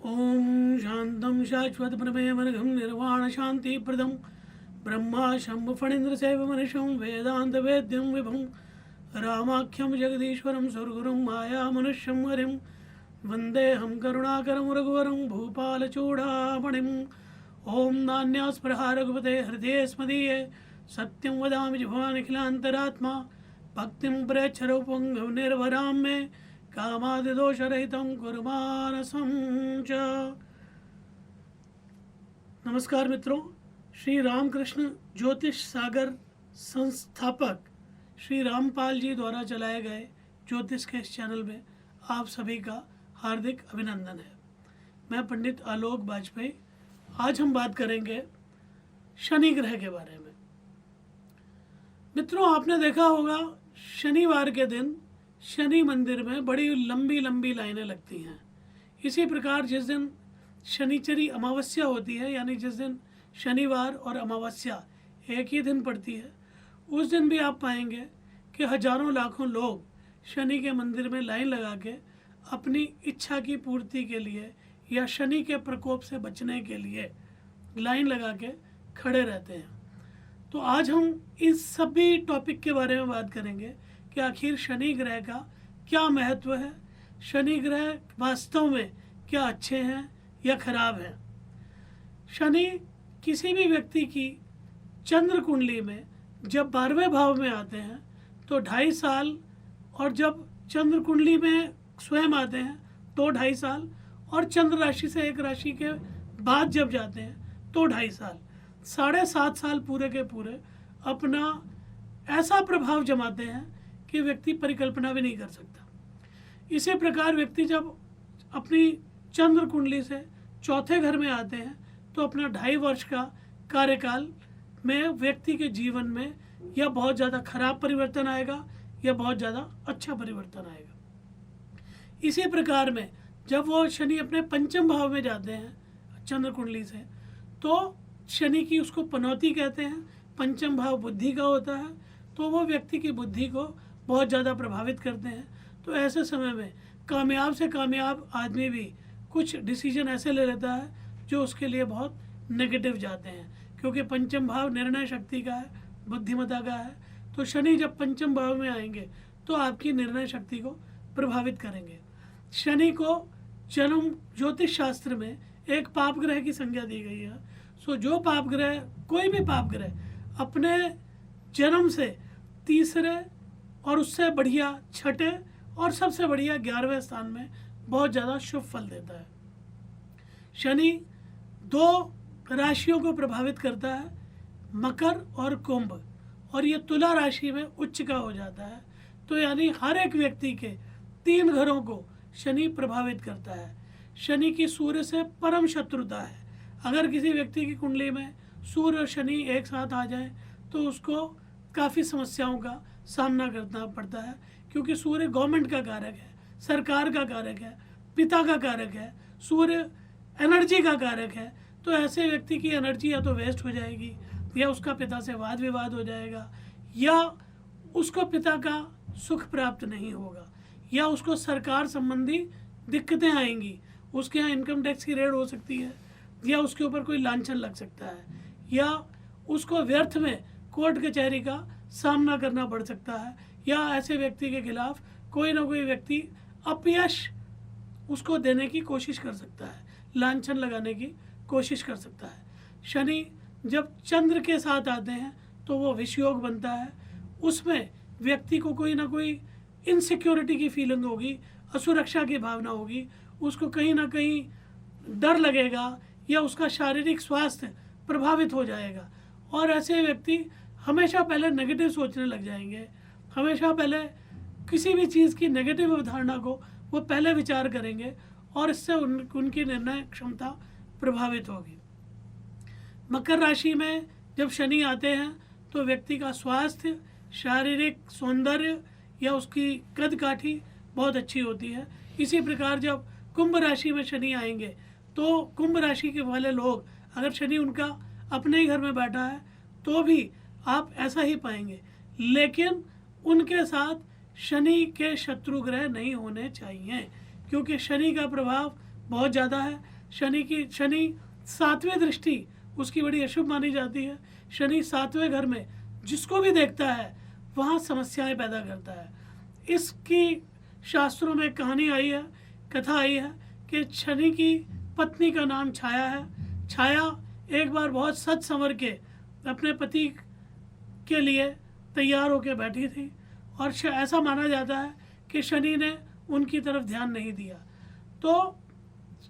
ओम शांतं शाश्वतप्रमेयमनघं निर्वाणशान्तिप्रदं ब्रह्मा शम्भु फणीन्द्रसेवमनिशं वेदान्तवेद्यं विभुं रामाख्यं जगदीश्वरं सुरगुरुं मायामनुष्यं हरिं वन्देऽहं करुणाकरं रघुवरं भूपालचूडामणिम् ओम नान्यास्पृहा रघुपते हृदये स्मदीये सत्यं वदामि जिह्वानिखिलान्तरात्मा भक्तिं प्रेच्छरूपं निर्भरां मे कामादिदोषरहितं कुरु मानसं च। नमस्कार मित्रों, श्री रामकृष्ण ज्योतिष सागर संस्थापक श्री रामपाल जी द्वारा चलाए गए ज्योतिष के इस चैनल में आप सभी का हार्दिक अभिनंदन है। मैं पंडित आलोक वाजपेयी। आज हम बात करेंगे शनि ग्रह के बारे में। मित्रों, आपने देखा होगा शनिवार के दिन शनि मंदिर में बड़ी लंबी लंबी लाइनें लगती हैं। इसी प्रकार जिस दिन शनिचरी अमावस्या होती है, यानी जिस दिन शनिवार और अमावस्या एक ही दिन पड़ती है, उस दिन भी आप पाएंगे कि हजारों लाखों लोग शनि के मंदिर में लाइन लगा के अपनी इच्छा की पूर्ति के लिए या शनि के प्रकोप से बचने के लिए लाइन लगा के खड़े रहते हैं। तो आज हम इस सभी टॉपिक के बारे में बात करेंगे कि आखिर शनि ग्रह का क्या महत्व है, शनि ग्रह वास्तव में क्या अच्छे हैं या खराब हैं। शनि किसी भी व्यक्ति की चंद्र कुंडली में जब 12वें भाव में आते हैं तो 2.5 साल, और जब चंद्र कुंडली में स्वयं आते हैं तो 2.5 साल, और चंद्र राशि से एक राशि के बाद जब जाते हैं तो 2.5 साल, 7.5 साल पूरे के पूरे अपना ऐसा प्रभाव जमाते हैं कि व्यक्ति परिकल्पना भी नहीं कर सकता। इसी प्रकार व्यक्ति जब अपनी चंद्र कुंडली से चौथे घर में आते हैं तो अपना 2.5 वर्ष का कार्यकाल में व्यक्ति के जीवन में या बहुत ज़्यादा खराब परिवर्तन आएगा या बहुत ज़्यादा अच्छा परिवर्तन आएगा। इसी प्रकार में जब वो शनि अपने पंचम भाव में जाते हैं चंद्र कुंडली से, तो शनि की उसको पनौती कहते हैं। पंचम भाव बुद्धि का होता है, तो वो व्यक्ति की बुद्धि को बहुत ज़्यादा प्रभावित करते हैं। तो ऐसे समय में कामयाब से कामयाब आदमी भी कुछ डिसीजन ऐसे ले लेता है जो उसके लिए बहुत नेगेटिव जाते हैं, क्योंकि पंचम भाव निर्णय शक्ति का है, बुद्धिमत्ता का है। तो शनि जब पंचम भाव में आएंगे तो आपकी निर्णय शक्ति को प्रभावित करेंगे। शनि को जन्म ज्योतिष शास्त्र में एक पाप ग्रह की संज्ञा दी गई है। सो जो पाप ग्रह, कोई भी पाप ग्रह अपने जन्म से तीसरे और उससे बढ़िया छठे और सबसे बढ़िया 11वें स्थान में बहुत ज़्यादा शुभ फल देता है। शनि 2 राशियों को प्रभावित करता है, मकर और कुंभ, और ये तुला राशि में उच्च का हो जाता है। तो यानी हर एक व्यक्ति के 3 घरों को शनि प्रभावित करता है। शनि की सूर्य से परम शत्रुता है। अगर किसी व्यक्ति की कुंडली में सूर्य और शनि एक साथ आ जाए तो उसको काफ़ी समस्याओं का सामना करना पड़ता है, क्योंकि सूर्य गवर्नमेंट का कारक है, सरकार का कारक है, पिता का कारक है, सूर्य एनर्जी का कारक है। तो ऐसे व्यक्ति की एनर्जी या तो वेस्ट हो जाएगी, या उसका पिता से वाद विवाद हो जाएगा, या उसको पिता का सुख प्राप्त नहीं होगा, या उसको सरकार संबंधी दिक्कतें आएंगी। उसके यहाँ इनकम टैक्स की रेड हो सकती है, या उसके ऊपर कोई लांछन लग सकता है, या उसको व्यर्थ में कोर्ट कचहरी का सामना करना पड़ सकता है, या ऐसे व्यक्ति के खिलाफ कोई ना कोई व्यक्ति अपयश उसको देने की कोशिश कर सकता है, लांछन लगाने की कोशिश कर सकता है। शनि जब चंद्र के साथ आते हैं तो वो विषयोग बनता है। उसमें व्यक्ति को कोई ना कोई इनसिक्योरिटी की फीलिंग होगी, असुरक्षा की भावना होगी, उसको कहीं ना कहीं डर लगेगा, या उसका शारीरिक स्वास्थ्य प्रभावित हो जाएगा। और ऐसे व्यक्ति हमेशा पहले नेगेटिव सोचने लग जाएंगे, हमेशा पहले किसी भी चीज़ की नेगेटिव अवधारणा को वो पहले विचार करेंगे, और इससे उनकी निर्णय क्षमता प्रभावित होगी। मकर राशि में जब शनि आते हैं तो व्यक्ति का स्वास्थ्य, शारीरिक सौंदर्य या उसकी कद काठी बहुत अच्छी होती है। इसी प्रकार जब कुंभ राशि में शनि आएंगे तो कुंभ राशि के वाले लोग, अगर शनि उनका अपने ही घर में बैठा है तो भी आप ऐसा ही पाएंगे, लेकिन उनके साथ शनि के शत्रु ग्रह नहीं होने चाहिए, क्योंकि शनि का प्रभाव बहुत ज़्यादा है। शनि 7वें दृष्टि उसकी बड़ी अशुभ मानी जाती है। शनि 7वें घर में जिसको भी देखता है वहाँ समस्याएं पैदा करता है। इसकी शास्त्रों में कहानी आई है, कथा आई है कि शनि की पत्नी का नाम छाया है। छाया एक बार बहुत सज संवर के अपने पति के लिए तैयार होकर बैठी थी और ऐसा माना जाता है कि शनि ने उनकी तरफ ध्यान नहीं दिया, तो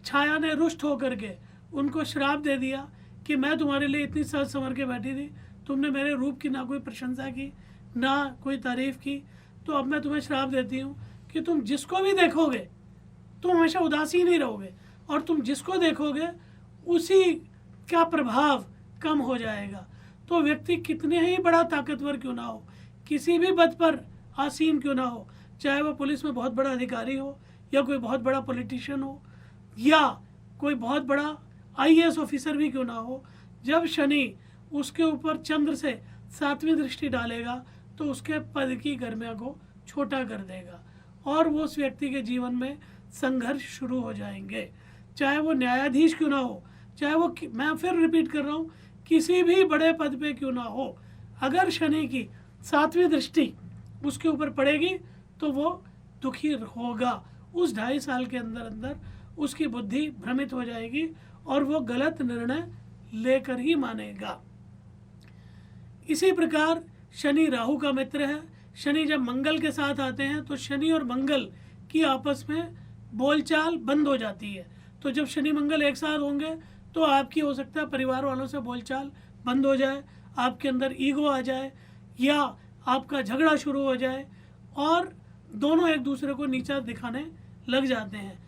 छाया ने रुष्ट होकर के उनको श्राप दे दिया कि मैं तुम्हारे लिए इतनी सज संवर के बैठी थी, तुमने मेरे रूप की ना कोई प्रशंसा की ना कोई तारीफ़ की, तो अब मैं तुम्हें श्राप देती हूँ कि तुम जिसको भी देखोगे तुम हमेशा उदासीन ही रहोगे और तुम जिसको देखोगे उसी का प्रभाव कम हो जाएगा। तो व्यक्ति कितने ही बड़ा ताकतवर क्यों ना हो, किसी भी पद पर आसीन क्यों ना हो, चाहे वो पुलिस में बहुत बड़ा अधिकारी हो या कोई बहुत बड़ा पॉलिटिशियन हो या कोई बहुत बड़ा आईएएस ऑफिसर भी क्यों ना हो, जब शनि उसके ऊपर चंद्र से 7वीं दृष्टि डालेगा तो उसके पद की गरिमा को छोटा कर देगा और वो उस व्यक्ति के जीवन में संघर्ष शुरू हो जाएंगे। चाहे वो न्यायाधीश क्यों ना हो, चाहे वो, मैं फिर रिपीट कर रहा हूँ, किसी भी बड़े पद पे क्यों ना हो, अगर शनि की 7वीं दृष्टि उसके ऊपर पड़ेगी तो वो दुखी होगा। उस 2.5 साल के अंदर अंदर उसकी बुद्धि भ्रमित हो जाएगी और वो गलत निर्णय लेकर ही मानेगा। इसी प्रकार शनि राहु का मित्र है। शनि जब मंगल के साथ आते हैं तो शनि और मंगल की आपस में बोलचाल बंद हो जाती है। तो जब शनि मंगल एक साथ होंगे तो आपकी हो सकता है परिवार वालों से बोलचाल बंद हो जाए, आपके अंदर ईगो आ जाए या आपका झगड़ा शुरू हो जाए और दोनों एक दूसरे को नीचा दिखाने लग जाते हैं,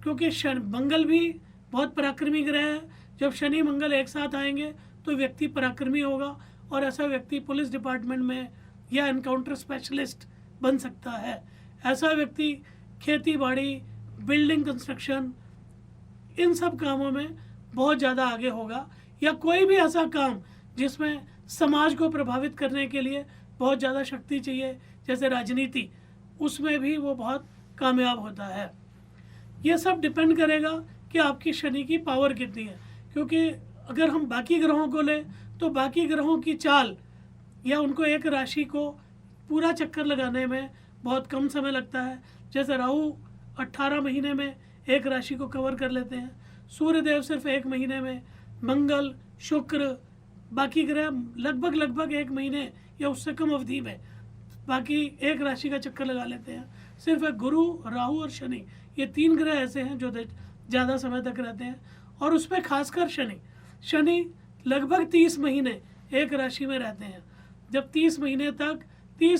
क्योंकि मंगल भी बहुत पराक्रमी ग्रह है। जब शनि मंगल एक साथ आएंगे तो व्यक्ति पराक्रमी होगा और ऐसा व्यक्ति पुलिस डिपार्टमेंट में या एनकाउंटर स्पेशलिस्ट बन सकता है। ऐसा व्यक्ति खेती बाड़ी, बिल्डिंग कंस्ट्रक्शन, इन सब कामों में बहुत ज़्यादा आगे होगा, या कोई भी ऐसा काम जिसमें समाज को प्रभावित करने के लिए बहुत ज़्यादा शक्ति चाहिए, जैसे राजनीति, उसमें भी वो बहुत कामयाब होता है। ये सब डिपेंड करेगा कि आपकी शनि की पावर कितनी है, क्योंकि अगर हम बाकी ग्रहों को लें तो बाकी ग्रहों की चाल या उनको एक राशि को पूरा चक्कर लगाने में बहुत कम समय लगता है। जैसे राहु 18 महीने में एक राशि को कवर कर लेते हैं, सूर्यदेव सिर्फ 1 महीने में, मंगल, शुक्र, बाकी ग्रह लगभग 1 महीने या उससे कम अवधि में बाकी एक राशि का चक्कर लगा लेते हैं। सिर्फ गुरु, राहु और शनि, ये 3 ग्रह ऐसे हैं जो ज़्यादा समय तक रहते हैं। और उसमें खासकर शनि लगभग 30 महीने एक राशि में रहते हैं। जब 30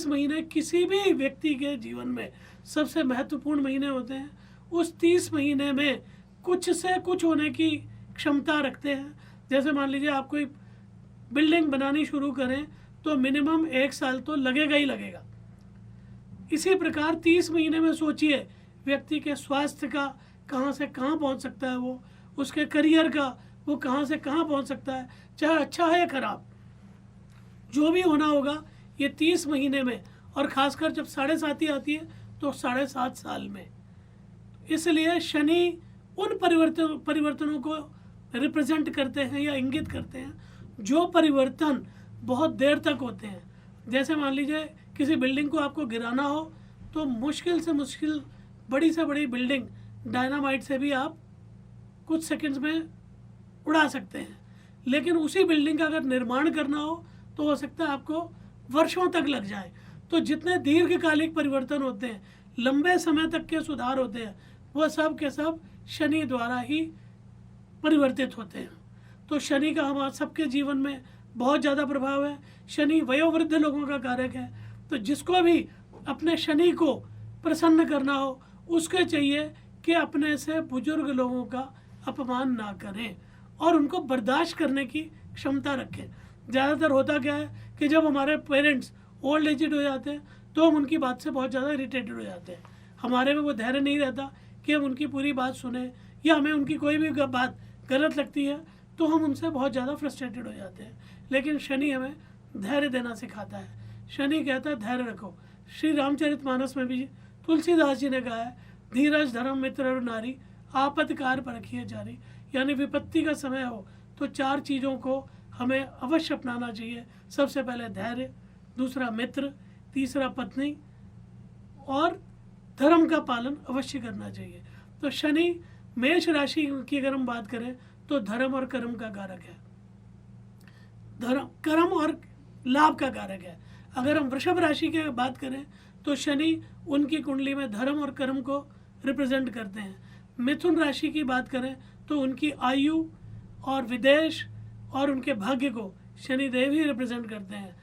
महीने किसी भी व्यक्ति के जीवन में सबसे महत्वपूर्ण महीने होते हैं। उस 30 महीने में कुछ से कुछ होने की क्षमता रखते हैं। जैसे मान लीजिए आप कोई बिल्डिंग बनानी शुरू करें तो मिनिमम 1 साल तो लगेगा ही लगेगा। इसी प्रकार 30 महीने में सोचिए व्यक्ति के स्वास्थ्य का कहाँ से कहाँ पहुँच सकता है, वो उसके करियर का वो कहाँ से कहाँ पहुँच सकता है, चाहे अच्छा है या खराब, जो भी होना होगा ये 30 महीने में, और ख़ासकर जब 7.5 आती है तो 7.5 साल में। इसलिए शनि उन परिवर्तनों को रिप्रेजेंट करते हैं या इंगित करते हैं जो परिवर्तन बहुत देर तक होते हैं। जैसे मान लीजिए किसी बिल्डिंग को आपको गिराना हो तो मुश्किल से मुश्किल बड़ी से बड़ी बिल्डिंग डायनामाइट से भी आप कुछ सेकंड्स में उड़ा सकते हैं, लेकिन उसी बिल्डिंग का अगर निर्माण करना हो तो हो सकता है आपको वर्षों तक लग जाए। तो जितने दीर्घकालिक परिवर्तन होते हैं, लंबे समय तक के सुधार होते हैं, वह सब के सब शनि द्वारा ही परिवर्तित होते हैं। तो शनि का हमारे सबके जीवन में बहुत ज़्यादा प्रभाव है। शनि वयोवृद्ध लोगों का कारक है, तो जिसको भी अपने शनि को प्रसन्न करना हो उसके चाहिए कि अपने से बुजुर्ग लोगों का अपमान ना करें और उनको बर्दाश्त करने की क्षमता रखें। ज़्यादातर होता क्या है कि जब हमारे पेरेंट्स ओल्ड एजड हो जाते हैं तो हम उनकी बात से बहुत ज़्यादा इरिटेटेड हो जाते हैं। हमारे में वो धैर्य नहीं रहता कि हम उनकी पूरी बात सुने, या हमें उनकी कोई भी बात गलत लगती है तो हम उनसे बहुत ज़्यादा फ्रस्ट्रेटेड हो जाते हैं। लेकिन शनि हमें धैर्य देना सिखाता है। शनि कहता है धैर्य रखो। श्री रामचरितमानस में भी तुलसीदास जी ने कहा है, धीरज धर्म मित्र और नारी आपत्तिकार परखिए जारी, यानी विपत्ति का समय हो तो 4 चीज़ों को हमें अवश्य अपनाना चाहिए। सबसे पहले धैर्य, दूसरा मित्र, तीसरा पत्नी और धर्म का पालन अवश्य करना चाहिए। तो शनि मेष राशि की अगर हम बात करें तो धर्म और कर्म का कारक है, धर्म कर्म और लाभ का कारक है। अगर हम वृषभ राशि की बात करें तो शनि उनकी कुंडली में धर्म और कर्म को रिप्रेजेंट करते हैं। मिथुन राशि की बात करें तो उनकी आयु और विदेश और उनके भाग्य को शनि देव ही रिप्रेजेंट करते हैं।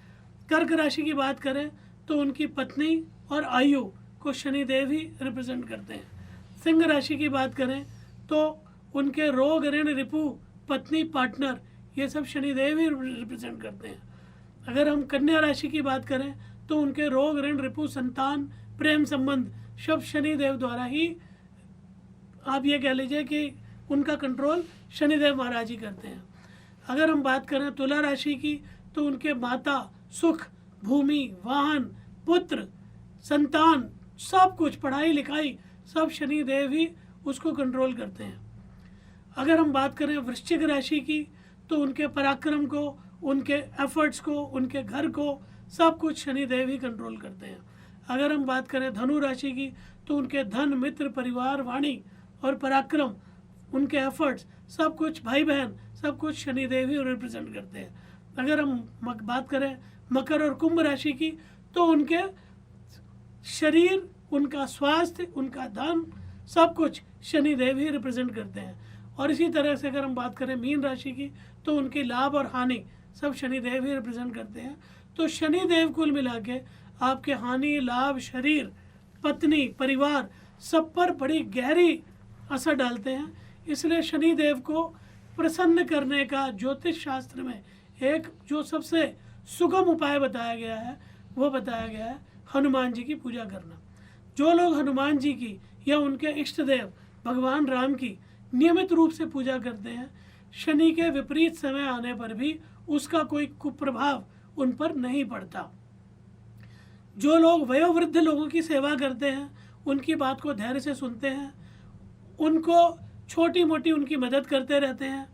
कर्क राशि की बात करें तो उनकी पत्नी और आयु को शनि देव ही रिप्रेजेंट करते हैं। सिंह राशि की बात करें तो उनके रोग, ऋण, रिपु, पत्नी, पार्टनर, ये सब शनि देव ही रिप्रेजेंट करते हैं। अगर हम कन्या राशि की बात करें तो उनके रोग, ऋण, रिपु, संतान, प्रेम संबंध सब शनि देव द्वारा ही, आप ये कह लीजिए कि उनका कंट्रोल शनिदेव महाराज ही करते हैं। अगर हम बात करें तुला राशि की तो उनके माता, सुख, भूमि, वाहन, पुत्र, संतान, सब कुछ, पढ़ाई लिखाई, सब शनि देव ही उसको कंट्रोल करते हैं। अगर हम बात करें वृश्चिक राशि की तो उनके पराक्रम को, उनके एफर्ट्स को, उनके घर को, सब कुछ शनि देव ही कंट्रोल करते हैं। अगर हम बात करें धनु राशि की तो उनके धन, मित्र, परिवार, वाणी और पराक्रम, उनके एफर्ट्स, सब कुछ, भाई बहन, सब कुछ शनि देव ही रिप्रेजेंट करते हैं। अगर हम बात करें मकर और कुंभ राशि की तो उनके शरीर, उनका स्वास्थ्य, उनका धन, सब कुछ शनि देव ही रिप्रेजेंट करते हैं। और इसी तरह से अगर हम बात करें मीन राशि की तो उनकी लाभ और हानि सब शनि देव ही रिप्रेजेंट करते हैं। तो शनि देव कुल मिला के आपके हानि, लाभ, शरीर, पत्नी, परिवार, सब पर बड़ी गहरी असर डालते हैं। इसलिए शनि देव को प्रसन्न करने का ज्योतिष शास्त्र में एक जो सबसे सुगम उपाय बताया गया है वो बताया गया है हनुमान जी की पूजा करना। जो लोग हनुमान जी की या उनके इष्ट देव भगवान राम की नियमित रूप से पूजा करते हैं, शनि के विपरीत समय आने पर भी उसका कोई कुप्रभाव उन पर नहीं पड़ता। जो लोग वयोवृद्ध लोगों की सेवा करते हैं, उनकी बात को धैर्य से सुनते हैं, उनको छोटी मोटी उनकी मदद करते रहते हैं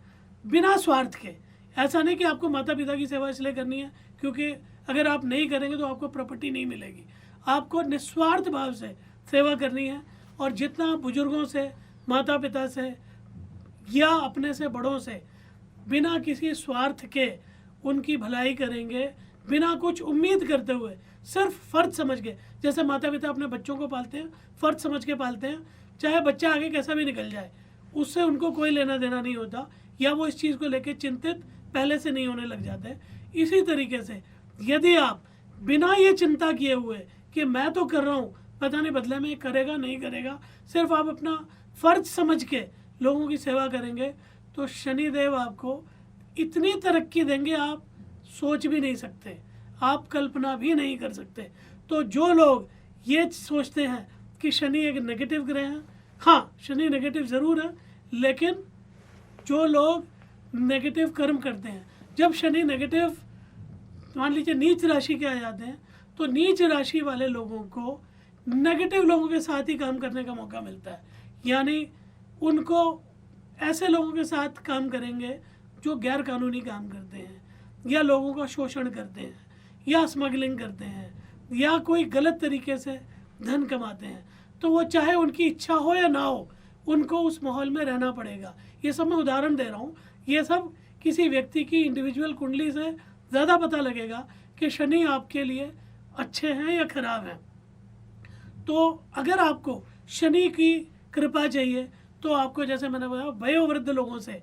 बिना स्वार्थ के। ऐसा नहीं कि आपको माता पिता की सेवा इसलिए करनी है क्योंकि अगर आप नहीं करेंगे तो आपको प्रॉपर्टी नहीं मिलेगी। आपको निस्वार्थ भाव से सेवा करनी है और जितना बुजुर्गों से, माता पिता से या अपने से बड़ों से बिना किसी स्वार्थ के उनकी भलाई करेंगे, बिना कुछ उम्मीद करते हुए, सिर्फ फ़र्ज समझ के, जैसे माता पिता अपने बच्चों को पालते हैं, फ़र्ज समझ के पालते हैं, चाहे बच्चा आगे कैसा भी निकल जाए, उससे उनको कोई लेना देना नहीं होता या वो इस चीज़ को लेकर चिंतित पहले से नहीं होने लग जाते। इसी तरीके से यदि आप बिना ये चिंता किए हुए कि मैं तो कर रहा हूँ, पता नहीं बदले में करेगा नहीं करेगा, सिर्फ आप अपना फ़र्ज समझ के लोगों की सेवा करेंगे तो शनिदेव आपको इतनी तरक्की देंगे आप सोच भी नहीं सकते, आप कल्पना भी नहीं कर सकते। तो जो लोग ये सोचते हैं कि शनि एक नेगेटिव ग्रह है, हाँ शनि नेगेटिव ज़रूर है, लेकिन जो लोग नेगेटिव कर्म करते हैं, जब शनि नेगेटिव मान लीजिए नीच राशि के आ जाते हैं तो नीच राशि वाले लोगों को नेगेटिव लोगों के साथ ही काम करने का मौका मिलता है। यानी उनको ऐसे लोगों के साथ काम करेंगे जो गैर कानूनी काम करते हैं या लोगों का शोषण करते हैं या स्मगलिंग करते हैं या कोई गलत तरीके से धन कमाते हैं, तो वो चाहे उनकी इच्छा हो या ना हो, उनको उस माहौल में रहना पड़ेगा। ये सब मैं उदाहरण दे रहा हूँ, ये सब किसी व्यक्ति की इंडिविजुअल कुंडली से ज़्यादा पता लगेगा कि शनि आपके लिए अच्छे हैं या खराब हैं। तो अगर आपको शनि की कृपा चाहिए तो आपको, जैसे मैंने बताया, वयोवृद्ध लोगों से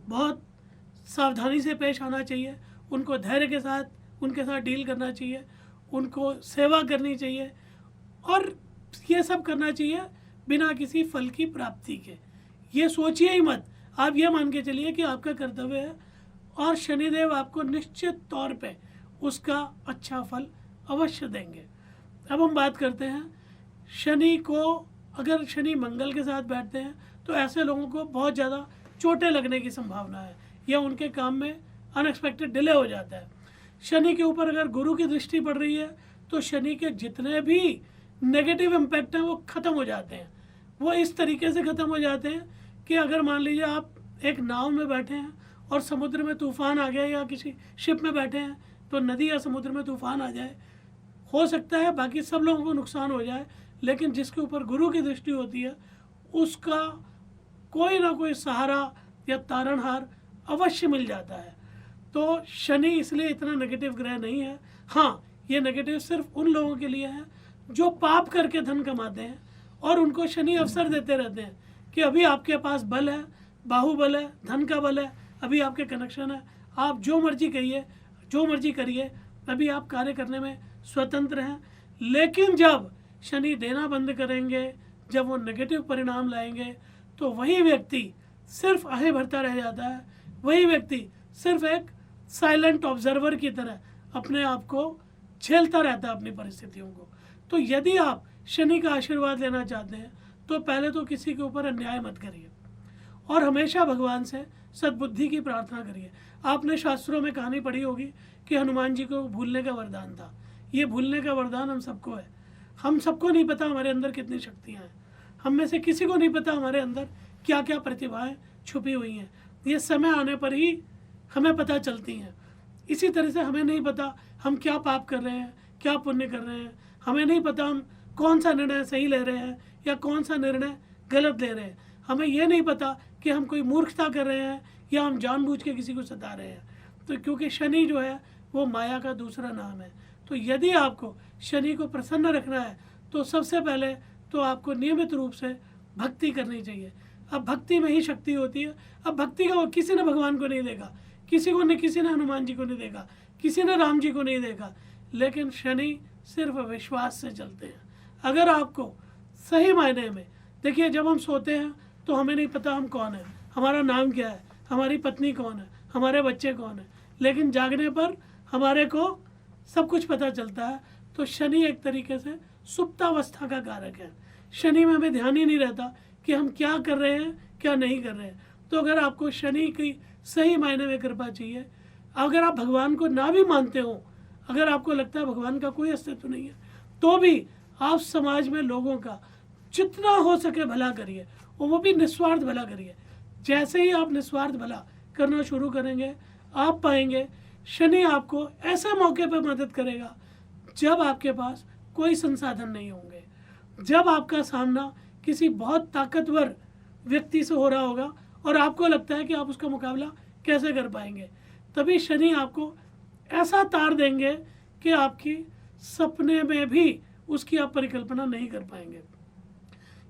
बहुत सावधानी से पेश आना चाहिए, उनको धैर्य के साथ उनके साथ डील करना चाहिए, उनको सेवा करनी चाहिए और ये सब करना चाहिए बिना किसी फल की प्राप्ति के। ये सोचिए ही मत, आप ये मान के चलिए कि आपका कर्तव्य है और शनिदेव आपको निश्चित तौर पे उसका अच्छा फल अवश्य देंगे। अब हम बात करते हैं शनि को, अगर शनि मंगल के साथ बैठते हैं तो ऐसे लोगों को बहुत ज़्यादा चोटें लगने की संभावना है या उनके काम में अनएक्सपेक्टेड डिले हो जाता है। शनि के ऊपर अगर गुरु की दृष्टि पड़ रही है तो शनि के जितने भी नेगेटिव इम्पैक्ट हैं वो ख़त्म हो जाते हैं, वो इस तरीके से ख़त्म हो जाते हैं कि अगर मान लीजिए आप एक नाव में बैठे हैं और समुद्र में तूफ़ान आ गया, या किसी शिप में बैठे हैं तो नदी या समुद्र में तूफ़ान आ जाए, हो सकता है बाकी सब लोगों को नुकसान हो जाए, लेकिन जिसके ऊपर गुरु की दृष्टि होती है उसका कोई ना कोई सहारा या तारणहार अवश्य मिल जाता है। तो शनि इसलिए इतना नेगेटिव ग्रह नहीं है। हाँ, ये नेगेटिव सिर्फ उन लोगों के लिए है जो पाप करके धन कमाते हैं और उनको शनि अवसर देते रहते हैं कि अभी आपके पास बल है, बाहुबल है, धन का बल है, अभी आपके कनेक्शन है, आप जो मर्जी कहिए, जो मर्जी करिए, अभी आप कार्य करने में स्वतंत्र हैं। लेकिन जब शनि देना बंद करेंगे, जब वो नेगेटिव परिणाम लाएंगे, तो वही व्यक्ति सिर्फ आहे भरता रह जाता है। वही व्यक्ति सिर्फ एक साइलेंट ऑब्जर्वर की तरह अपने आप को झेलता रहता है, अपनी परिस्थितियों को। तो यदि आप शनि का आशीर्वाद लेना चाहते हैं तो पहले तो किसी के ऊपर अन्याय मत करिए और हमेशा भगवान से सद्बुद्धि की प्रार्थना करिए। आपने शास्त्रों में कहानी पढ़ी होगी कि हनुमान जी को भूलने का वरदान था। ये भूलने का वरदान हम सबको है। हम सबको नहीं पता हमारे अंदर कितनी शक्तियाँ हैं। हम में से किसी को नहीं पता हमारे अंदर क्या क्या प्रतिभाएं छुपी हुई हैं। ये समय आने पर ही हमें पता चलती हैं। इसी तरह से हमें नहीं पता हम क्या पाप कर रहे हैं, क्या पुण्य कर रहे हैं। हमें नहीं पता हम कौन सा निर्णय सही ले रहे हैं या कौन सा निर्णय गलत ले रहे हैं। हमें ये नहीं पता कि हम कोई मूर्खता कर रहे हैं या हम जानबूझ के किसी को सता रहे हैं। तो क्योंकि शनि जो है वो माया का दूसरा नाम है। तो यदि आपको शनि को प्रसन्न रखना है तो सबसे पहले तो आपको नियमित रूप से भक्ति करनी चाहिए। अब भक्ति में ही शक्ति होती है। अब भक्ति का किसी ने भगवान को नहीं देखा, किसी ने हनुमान जी को नहीं देखा, किसी ने राम जी को नहीं देखा, लेकिन शनि सिर्फ विश्वास से चलते हैं। अगर आपको सही मायने में देखिए, जब हम सोते हैं तो हमें नहीं पता हम कौन है, हमारा नाम क्या है, हमारी पत्नी कौन है, हमारे बच्चे कौन है, लेकिन जागने पर हमारे को सब कुछ पता चलता है। तो शनि एक तरीके से सुप्तावस्था का कारक है। शनि में हमें ध्यान ही नहीं रहता कि हम क्या कर रहे हैं, क्या नहीं कर रहे हैं। तो अगर आपको शनि की सही मायने में कृपा चाहिए, अगर आप भगवान को ना भी मानते हो, अगर आपको लगता है भगवान का कोई अस्तित्व नहीं है, तो भी आप समाज में लोगों का जितना हो सके भला करिए, और वो भी निस्वार्थ भला करिए। जैसे ही आप निस्वार्थ भला करना शुरू करेंगे, आप पाएंगे शनि आपको ऐसे मौके पर मदद करेगा जब आपके पास कोई संसाधन नहीं होंगे, जब आपका सामना किसी बहुत ताकतवर व्यक्ति से हो रहा होगा और आपको लगता है कि आप उसका मुकाबला कैसे कर पाएंगे, तभी शनि आपको ऐसा तार देंगे कि आपकी सपने में भी उसकी आप परिकल्पना नहीं कर पाएंगे।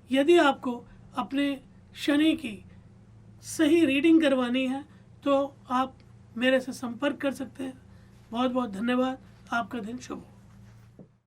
यदि आपको अपने शनि की सही रीडिंग करवानी है तो आप मेरे से संपर्क कर सकते हैं। बहुत बहुत धन्यवाद। आपका दिन शुभ हो।